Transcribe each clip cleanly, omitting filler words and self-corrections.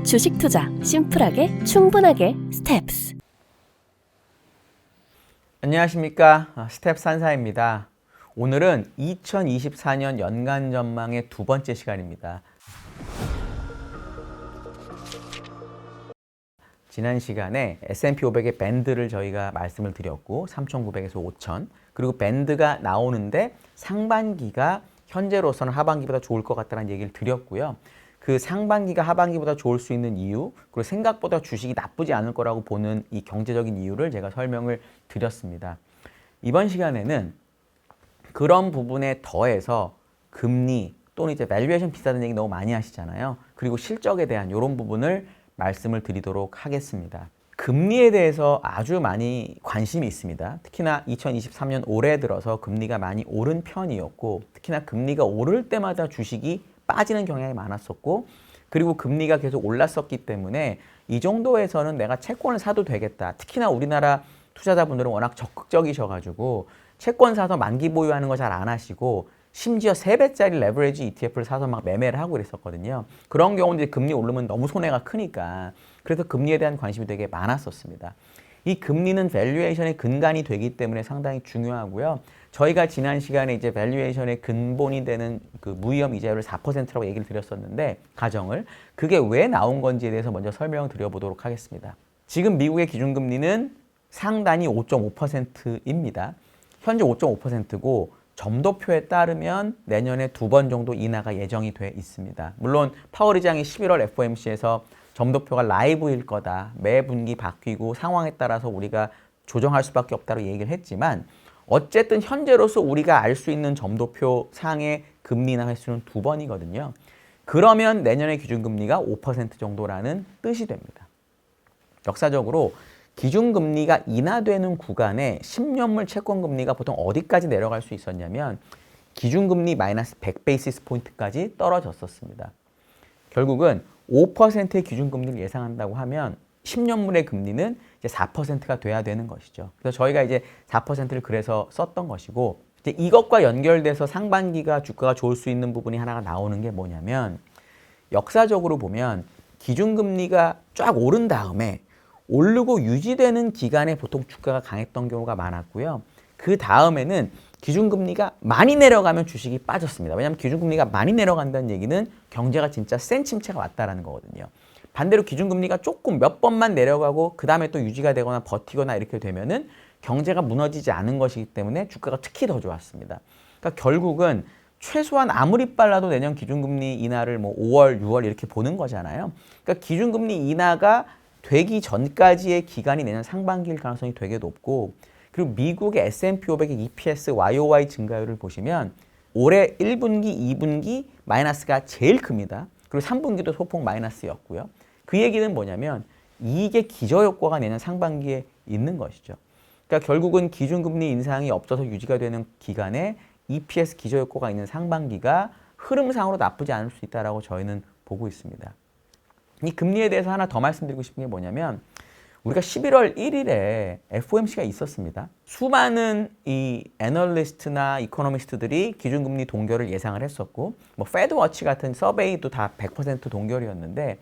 주식 투자 심플하게 충분하게 스텝스. 안녕하십니까, 스텝 산사입니다. 오늘은 2024년 연간 전망의 두 번째 시간입니다. 지난 시간에 S&P 500의 밴드를 저희가 말씀을 드렸고 3,900에서 5,000, 그리고 밴드가 나오는데 상반기가 현재로서는 하반기보다 좋을 것 같다는 얘기를 드렸고요. 그 상반기가 하반기보다 좋을 수 있는 이유, 그리고 생각보다 주식이 나쁘지 않을 거라고 보는 이 경제적인 이유를 제가 설명을 드렸습니다. 이번 시간에는 그런 부분에 더해서 금리 또는 이제 밸류에이션 비싸다는 얘기 너무 많이 하시잖아요. 그리고 실적에 대한 이런 부분을 말씀을 드리도록 하겠습니다. 금리에 대해서 아주 많이 관심이 있습니다. 특히나 2023년 올해 들어서 금리가 많이 오른 편이었고, 특히나 금리가 오를 때마다 주식이 빠지는 경향이 많았었고, 그리고 금리가 계속 올랐었기 때문에 이 정도에서는 내가 채권을 사도 되겠다. 특히나 우리나라 투자자분들은 워낙 적극적이셔가지고 채권 사서 만기 보유하는 거 잘 안 하시고 심지어 3배짜리 레버리지 ETF를 사서 막 매매를 하고 그랬었거든요. 그런 경우는 이제 금리 오르면 너무 손해가 크니까, 그래서 금리에 대한 관심이 되게 많았었습니다. 이 금리는 밸류에이션의 근간이 되기 때문에 상당히 중요하고요. 저희가 지난 시간에 이제 밸류에이션의 근본이 되는 그 무위험 이자율을 4%라고 얘기를 드렸었는데, 가정을 그게 왜 나온 건지에 대해서 먼저 설명을 드려보도록 하겠습니다. 지금 미국의 기준금리는 상단이 5.5%입니다. 현재 5.5%고 점도표에 따르면 내년에 2번 정도 인하가 예정이 돼 있습니다. 물론 파월 의장이 11월 FOMC에서 점도표가 라이브일 거다, 매 분기 바뀌고 상황에 따라서 우리가 조정할 수밖에 없다고 얘기를 했지만, 어쨌든 현재로서 우리가 알 수 있는 점도표 상의 금리 인하 횟수는 2번이거든요. 그러면 내년의 기준금리가 5% 정도라는 뜻이 됩니다. 역사적으로 기준금리가 인하되는 구간에 10년물 채권금리가 보통 어디까지 내려갈 수 있었냐면 기준금리 마이너스 100베이시스 포인트까지 떨어졌었습니다. 결국은 5%의 기준금리를 예상한다고 하면 10년물의 금리는 이제 4%가 돼야 되는 것이죠. 그래서 저희가 이제 4%를 그래서 썼던 것이고, 이제 이것과 연결돼서 상반기가 주가가 좋을 수 있는 부분이 하나가 나오는 게 뭐냐면, 역사적으로 보면 기준금리가 쫙 오른 다음에 오르고 유지되는 기간에 보통 주가가 강했던 경우가 많았고요. 그 다음에는 기준금리가 많이 내려가면 주식이 빠졌습니다. 왜냐하면 기준금리가 많이 내려간다는 얘기는 경제가 진짜 센 침체가 왔다라는 거거든요. 반대로 기준금리가 조금 몇 번만 내려가고 그 다음에 또 유지가 되거나 버티거나 이렇게 되면은 경제가 무너지지 않은 것이기 때문에 주가가 특히 더 좋았습니다. 그러니까 결국은 최소한 아무리 빨라도 내년 기준금리 인하를 뭐 5월, 6월 이렇게 보는 거잖아요. 그러니까 기준금리 인하가 되기 전까지의 기간이 내년 상반기일 가능성이 되게 높고, 그리고 미국의 S&P 500의 EPS YOY 증가율을 보시면 올해 1분기, 2분기 마이너스가 제일 큽니다. 그리고 3분기도 소폭 마이너스였고요. 그 얘기는 뭐냐면 이게 기저효과가 내년 상반기에 있는 것이죠. 그러니까 결국은 기준금리 인상이 없어서 유지가 되는 기간에 EPS 기저효과가 있는 상반기가 흐름상으로 나쁘지 않을 수 있다고 저희는 보고 있습니다. 이 금리에 대해서 하나 더 말씀드리고 싶은 게 뭐냐면, 우리가 11월 1일에 FOMC가 있었습니다. 수많은 이 애널리스트나 이코노미스트들이 기준금리 동결을 예상을 했었고, 뭐 패드워치 같은 서베이도 다 100% 동결이었는데,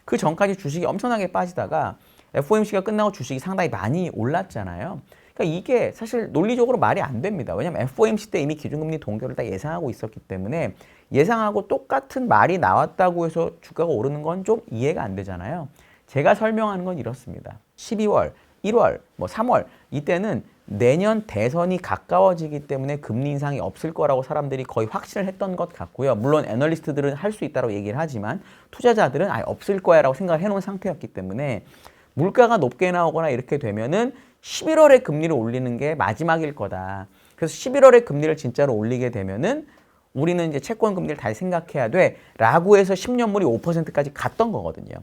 그 전까지 주식이 엄청나게 빠지다가 FOMC가 끝나고 주식이 상당히 많이 올랐잖아요. 그러니까 이게 사실 논리적으로 말이 안 됩니다. 왜냐하면 FOMC 때 이미 기준금리 동결을 다 예상하고 있었기 때문에 예상하고 똑같은 말이 나왔다고 해서 주가가 오르는 건 좀 이해가 안 되잖아요. 제가 설명하는 건 이렇습니다. 12월, 1월, 뭐 3월 이때는 내년 대선이 가까워지기 때문에 금리 인상이 없을 거라고 사람들이 거의 확신을 했던 것 같고요. 물론 애널리스트들은 할 수 있다고 얘기를 하지만 투자자들은 아예 없을 거야 라고 생각을 해놓은 상태였기 때문에 물가가 높게 나오거나 이렇게 되면은 11월에 금리를 올리는 게 마지막일 거다. 그래서 11월에 금리를 진짜로 올리게 되면은 우리는 이제 채권 금리를 다시 생각해야 돼 라고 해서 10년물이 5%까지 갔던 거거든요.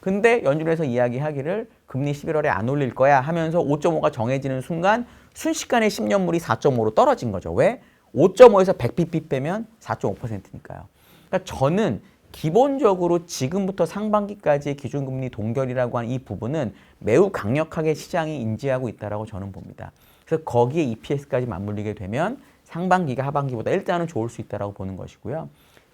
근데 연준에서 이야기하기를 금리 11월에 안 올릴 거야 하면서 5.5가 정해지는 순간 순식간에 10년물이 4.5로 떨어진 거죠. 왜? 5.5에서 100bp 빼면 4.5%니까요. 그러니까 저는 기본적으로 지금부터 상반기까지의 기준금리 동결이라고 하는 이 부분은 매우 강력하게 시장이 인지하고 있다고 저는 봅니다. 그래서 거기에 EPS까지 맞물리게 되면 상반기가 하반기보다 일단은 좋을 수 있다고 보는 것이고요.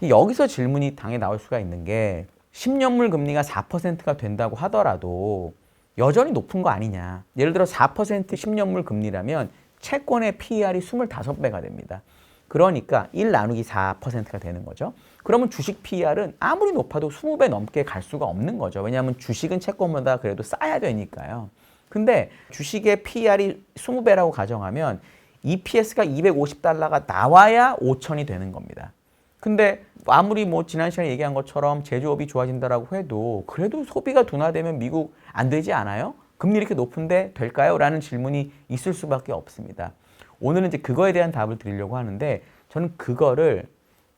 여기서 질문이 당연히 나올 수가 있는 게 10년물 금리가 4%가 된다고 하더라도 여전히 높은 거 아니냐. 예를 들어 4% 10년물 금리라면 채권의 PER이 25배가 됩니다. 그러니까 1 나누기 4%가 되는 거죠. 그러면 주식 PER은 아무리 높아도 20배 넘게 갈 수가 없는 거죠. 왜냐하면 주식은 채권보다 그래도 싸야 되니까요. 근데 주식의 PER이 20배라고 가정하면 EPS가 250달러가 나와야 5천이 되는 겁니다. 근데 아무리 뭐 지난 시간에 얘기한 것처럼 제조업이 좋아진다라고 해도 그래도 소비가 둔화되면 미국 안 되지 않아요? 금리 이렇게 높은데 될까요? 라는 질문이 있을 수밖에 없습니다. 오늘은 이제 그거에 대한 답을 드리려고 하는데 저는 그거를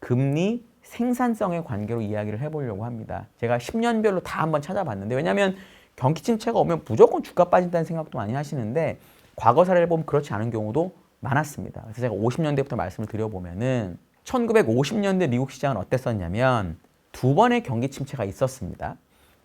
금리 생산성의 관계로 이야기를 해보려고 합니다. 제가 10년별로 다 한번 찾아봤는데 왜냐하면 경기 침체가 오면 무조건 주가 빠진다는 생각도 많이 하시는데 과거 사례를 보면 그렇지 않은 경우도 많았습니다. 그래서 제가 50년대부터 말씀을 드려보면은 1950년대 미국 시장은 어땠었냐면 두 번의 경기 침체가 있었습니다.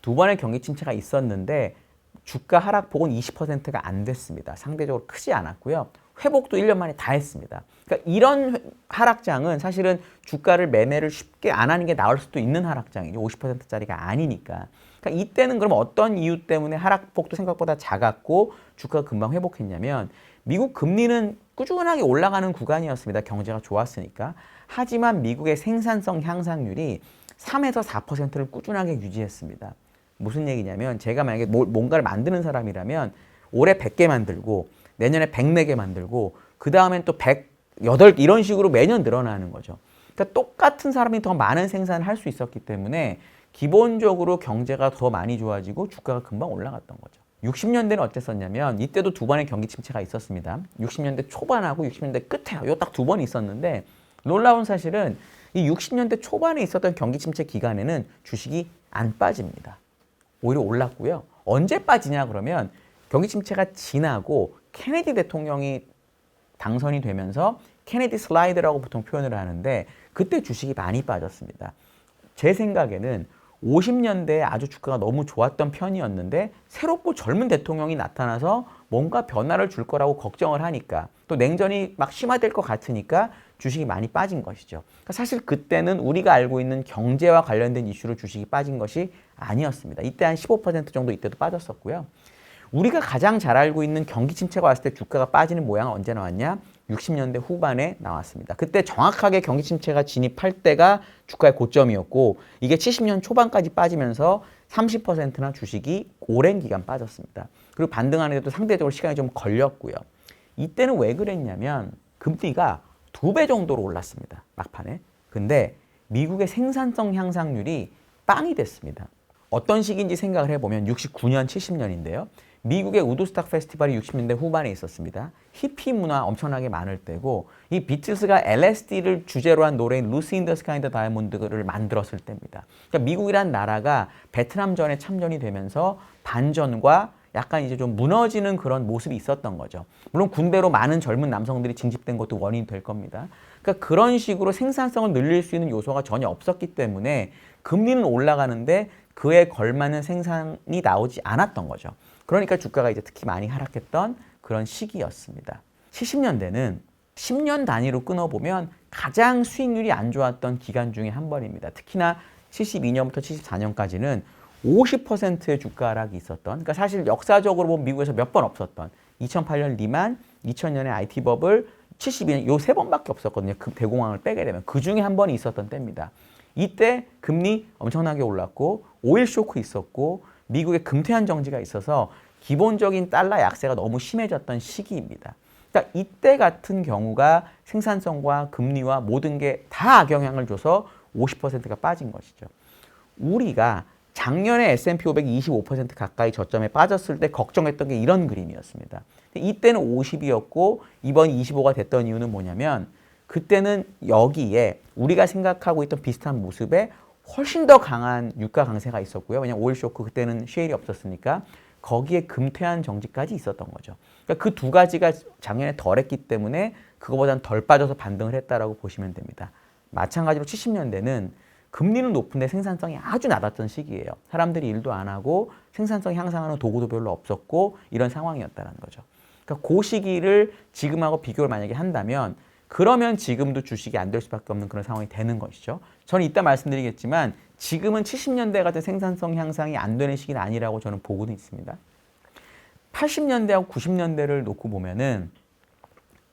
두 번의 경기 침체가 있었는데 주가 하락폭은 20%가 안 됐습니다. 상대적으로 크지 않았고요. 회복도 1년 만에 다 했습니다. 그러니까 이런 하락장은 사실은 주가를 매매를 쉽게 안 하는 게 나을 수도 있는 하락장이죠. 50%짜리가 아니니까. 그러니까 이때는 그럼 어떤 이유 때문에 하락폭도 생각보다 작았고 주가가 금방 회복했냐면 미국 금리는 꾸준하게 올라가는 구간이었습니다. 경제가 좋았으니까. 하지만 미국의 생산성 향상률이 3에서 4%를 꾸준하게 유지했습니다. 무슨 얘기냐면 제가 만약에 뭔가를 만드는 사람이라면 올해 100개 만들고 내년에 104개 만들고 그 다음엔 또 108개 이런 식으로 매년 늘어나는 거죠. 그러니까 똑같은 사람이 더 많은 생산을 할 수 있었기 때문에 기본적으로 경제가 더 많이 좋아지고 주가가 금방 올라갔던 거죠. 60년대는 어땠었냐면 이때도 두 번의 경기 침체가 있었습니다. 60년대 초반하고 60년대 끝에 요 딱 두 번 있었는데 놀라운 사실은 이 60년대 초반에 있었던 경기 침체 기간에는 주식이 안 빠집니다. 오히려 올랐고요. 언제 빠지냐 그러면 경기 침체가 지나고 케네디 대통령이 당선이 되면서 케네디 슬라이드라고 보통 표현을 하는데 그때 주식이 많이 빠졌습니다. 제 생각에는 50년대에 아주 주가가 너무 좋았던 편이었는데 새롭고 젊은 대통령이 나타나서 뭔가 변화를 줄 거라고 걱정을 하니까 또 냉전이 막 심화될 것 같으니까 주식이 많이 빠진 것이죠. 그러니까 사실 그때는 우리가 알고 있는 경제와 관련된 이슈로 주식이 빠진 것이 아니었습니다. 이때 한 15% 정도 이때도 빠졌었고요. 우리가 가장 잘 알고 있는 경기 침체가 왔을 때 주가가 빠지는 모양은 언제 나왔냐? 60년대 후반에 나왔습니다. 그때 정확하게 경기 침체가 진입할 때가 주가의 고점이었고 이게 70년 초반까지 빠지면서 30%나 주식이 오랜 기간 빠졌습니다. 그리고 반등하는데도 상대적으로 시간이 좀 걸렸고요. 이때는 왜 그랬냐면 금리가 2배 정도로 올랐습니다. 막판에. 근데 미국의 생산성 향상률이 빵이 됐습니다. 어떤 시기인지 생각을 해보면 69년, 70년인데요. 미국의 우드스탁 페스티벌이 60년대 후반에 있었습니다. 히피 문화 엄청나게 많을 때고 이 비틀스가 LSD를 주제로 한 노래인 루시 인 더 스카이 인 더 다이아몬드를 만들었을 때입니다. 그러니까 미국이란 나라가 베트남전에 참전이 되면서 반전과 약간 이제 좀 무너지는 그런 모습이 있었던 거죠. 물론 군대로 많은 젊은 남성들이 징집된 것도 원인이 될 겁니다. 그러니까 그런 식으로 생산성을 늘릴 수 있는 요소가 전혀 없었기 때문에 금리는 올라가는데 그에 걸맞는 생산이 나오지 않았던 거죠. 그러니까 주가가 이제 특히 많이 하락했던 그런 시기였습니다. 70년대는 10년 단위로 끊어보면 가장 수익률이 안 좋았던 기간 중에 한 번입니다. 특히나 72년부터 74년까지는 50%의 주가 하락이 있었던, 그러니까 사실 역사적으로 보면 미국에서 몇 번 없었던 2008년 리만, 2000년에 IT 버블, 72년 요 세 번밖에 없었거든요. 그 대공황을 빼게 되면 그 중에 한 번이 있었던 때입니다. 이때 금리 엄청나게 올랐고 오일 쇼크 있었고 미국의 금태한 정지가 있어서 기본적인 달러 약세가 너무 심해졌던 시기입니다. 그러니까 이때 같은 경우가 생산성과 금리와 모든 게 다 악영향을 줘서 50%가 빠진 것이죠. 우리가 작년에 S&P 500이 25% 가까이 저점에 빠졌을 때 걱정했던 게 이런 그림이었습니다. 이때는 50이었고 이번 25가 됐던 이유는 뭐냐면 그때는 여기에 우리가 생각하고 있던 비슷한 모습에 훨씬 더 강한 유가 강세가 있었고요. 왜냐하면 오일 쇼크 그때는 쉐일이 없었으니까 거기에 금태한 정지까지 있었던 거죠. 그러니까 그 두 가지가 작년에 덜했기 때문에 그거보다는 덜 빠져서 반등을 했다라고 보시면 됩니다. 마찬가지로 70년대는 금리는 높은데 생산성이 아주 낮았던 시기예요. 사람들이 일도 안 하고 생산성 향상하는 도구도 별로 없었고 이런 상황이었다는 거죠. 그러니까 그 시기를 지금하고 비교를 만약에 한다면 그러면 지금도 주식이 안 될 수밖에 없는 그런 상황이 되는 것이죠. 저는 이따 말씀드리겠지만 지금은 70년대 같은 생산성 향상이 안 되는 시기는 아니라고 저는 보고는 있습니다. 80년대하고 90년대를 놓고 보면은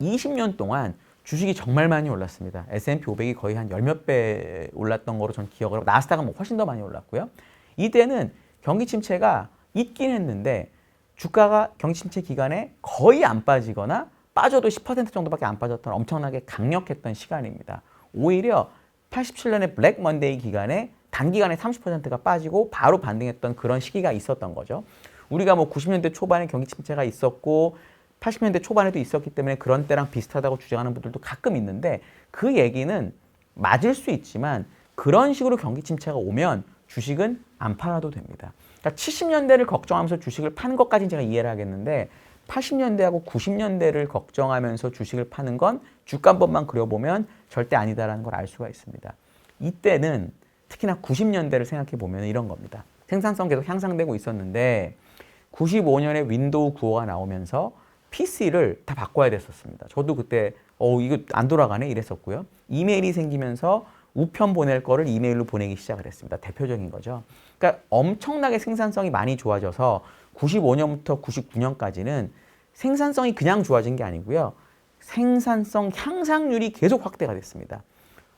20년 동안 주식이 정말 많이 올랐습니다. S&P 500이 거의 한 열 몇 배 올랐던 거로 저는 기억을 하고 나스닥은 뭐 훨씬 더 많이 올랐고요. 이때는 경기 침체가 있긴 했는데 주가가 경기 침체 기간에 거의 안 빠지거나 빠져도 10% 정도밖에 안 빠졌던 엄청나게 강력했던 시간입니다. 오히려 87년에 블랙 먼데이 기간에 단기간에 30%가 빠지고 바로 반등했던 그런 시기가 있었던 거죠. 우리가 뭐 90년대 초반에 경기 침체가 있었고 80년대 초반에도 있었기 때문에 그런 때랑 비슷하다고 주장하는 분들도 가끔 있는데 그 얘기는 맞을 수 있지만 그런 식으로 경기 침체가 오면 주식은 안 팔아도 됩니다. 그러니까 70년대를 걱정하면서 주식을 파는 것까지는 제가 이해를 하겠는데 80년대하고 90년대를 걱정하면서 주식을 파는 건 주가 한 번만 그려보면 절대 아니다라는 걸 알 수가 있습니다. 이때는 특히나 90년대를 생각해 보면 이런 겁니다. 생산성 계속 향상되고 있었는데 95년에 윈도우 95가 나오면서 PC를 다 바꿔야 됐었습니다. 저도 그때 이거 안 돌아가네 이랬었고요. 이메일이 생기면서 우편 보낼 거를 이메일로 보내기 시작을 했습니다. 대표적인 거죠. 그러니까 엄청나게 생산성이 많이 좋아져서 95년부터 99년까지는 생산성이 그냥 좋아진 게 아니고요. 생산성 향상률이 계속 확대가 됐습니다.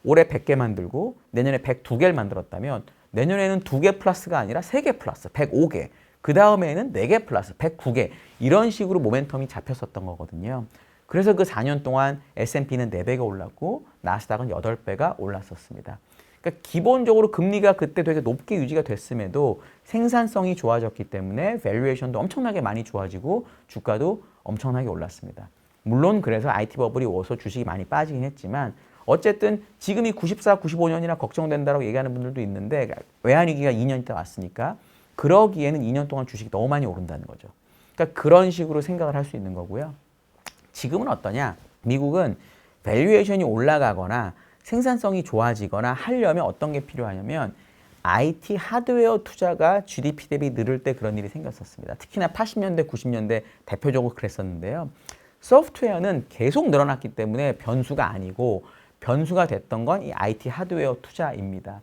올해 100개 만들고 내년에 102개를 만들었다면 내년에는 2개 플러스가 아니라 3개 플러스, 105개. 그 다음에는 4개 플러스, 109개. 이런 식으로 모멘텀이 잡혔었던 거거든요. 그래서 그 4년 동안 S&P는 4배가 올랐고 나스닥은 8배가 올랐었습니다. 그러니까 기본적으로 금리가 그때 되게 높게 유지가 됐음에도 생산성이 좋아졌기 때문에 밸류에이션도 엄청나게 많이 좋아지고 주가도 엄청나게 올랐습니다. 물론 그래서 IT 버블이 오서 주식이 많이 빠지긴 했지만 어쨌든 지금이 94, 95년이나 걱정된다고 얘기하는 분들도 있는데 외환위기가 2년 있다 왔으니까 그러기에는 2년 동안 주식이 너무 많이 오른다는 거죠. 그러니까 그런 식으로 생각을 할 수 있는 거고요. 지금은 어떠냐? 미국은 밸류에이션이 올라가거나 생산성이 좋아지거나 하려면 어떤 게 필요하냐면 IT 하드웨어 투자가 GDP 대비 늘을 때 그런 일이 생겼었습니다. 특히나 80년대, 90년대 대표적으로 그랬었는데요. 소프트웨어는 계속 늘어났기 때문에 변수가 아니고 변수가 됐던 건 이 IT 하드웨어 투자입니다.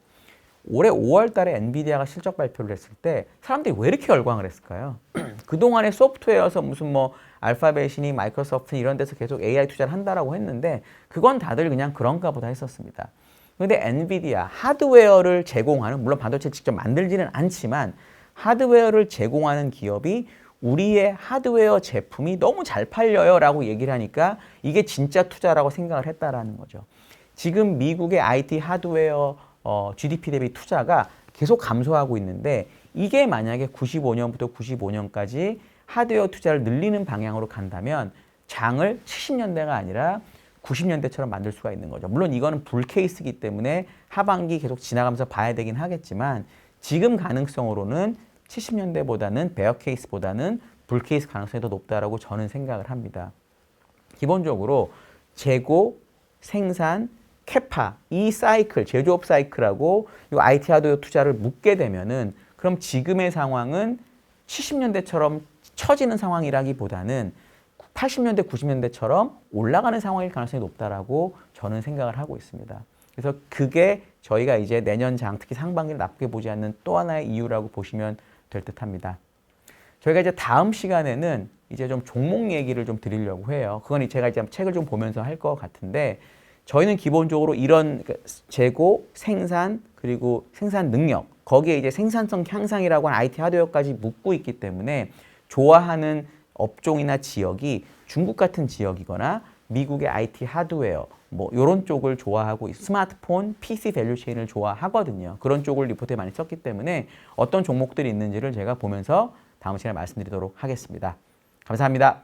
올해 5월 달에 엔비디아가 실적 발표를 했을 때 사람들이 왜 이렇게 열광을 했을까요? 그동안에 소프트웨어에서 무슨 뭐 알파벳이니 마이크로소프트 이런 데서 계속 AI 투자를 한다라고 했는데 그건 다들 그냥 그런가 보다 했었습니다. 그런데 엔비디아 하드웨어를 제공하는 물론 반도체를 직접 만들지는 않지만 하드웨어를 제공하는 기업이 우리의 하드웨어 제품이 너무 잘 팔려요 라고 얘기를 하니까 이게 진짜 투자라고 생각을 했다라는 거죠. 지금 미국의 IT 하드웨어 GDP 대비 투자가 계속 감소하고 있는데 이게 만약에 95년부터 95년까지 하드웨어 투자를 늘리는 방향으로 간다면 장을 70년대가 아니라 90년대처럼 만들 수가 있는 거죠. 물론 이거는 불 케이스이기 때문에 하반기 계속 지나가면서 봐야 되긴 하겠지만 지금 가능성으로는 70년대보다는 베어 케이스보다는 불 케이스 가능성이 더 높다라고 저는 생각을 합니다. 기본적으로 재고, 생산, 캐파, 이 사이클, 제조업 사이클하고 이 IT 하드웨어 투자를 묶게 되면은 그럼 지금의 상황은 70년대처럼 처지는 상황이라기보다는 80년대, 90년대처럼 올라가는 상황일 가능성이 높다라고 저는 생각을 하고 있습니다. 그래서 그게 저희가 이제 내년 장, 특히 상반기를 나쁘게 보지 않는 또 하나의 이유라고 보시면 될 듯합니다. 저희가 이제 다음 시간에는 이제 좀 종목 얘기를 좀 드리려고 해요. 그건 제가 이제 책을 좀 보면서 할 것 같은데 저희는 기본적으로 이런 재고, 생산, 그리고 생산 능력, 거기에 이제 생산성 향상이라고 하는 IT 하드웨어까지 묶고 있기 때문에 좋아하는 업종이나 지역이 중국 같은 지역이거나 미국의 IT 하드웨어, 뭐 이런 쪽을 좋아하고 스마트폰, PC 밸류체인을 좋아하거든요. 그런 쪽을 리포트에 많이 썼기 때문에 어떤 종목들이 있는지를 제가 보면서 다음 시간에 말씀드리도록 하겠습니다. 감사합니다.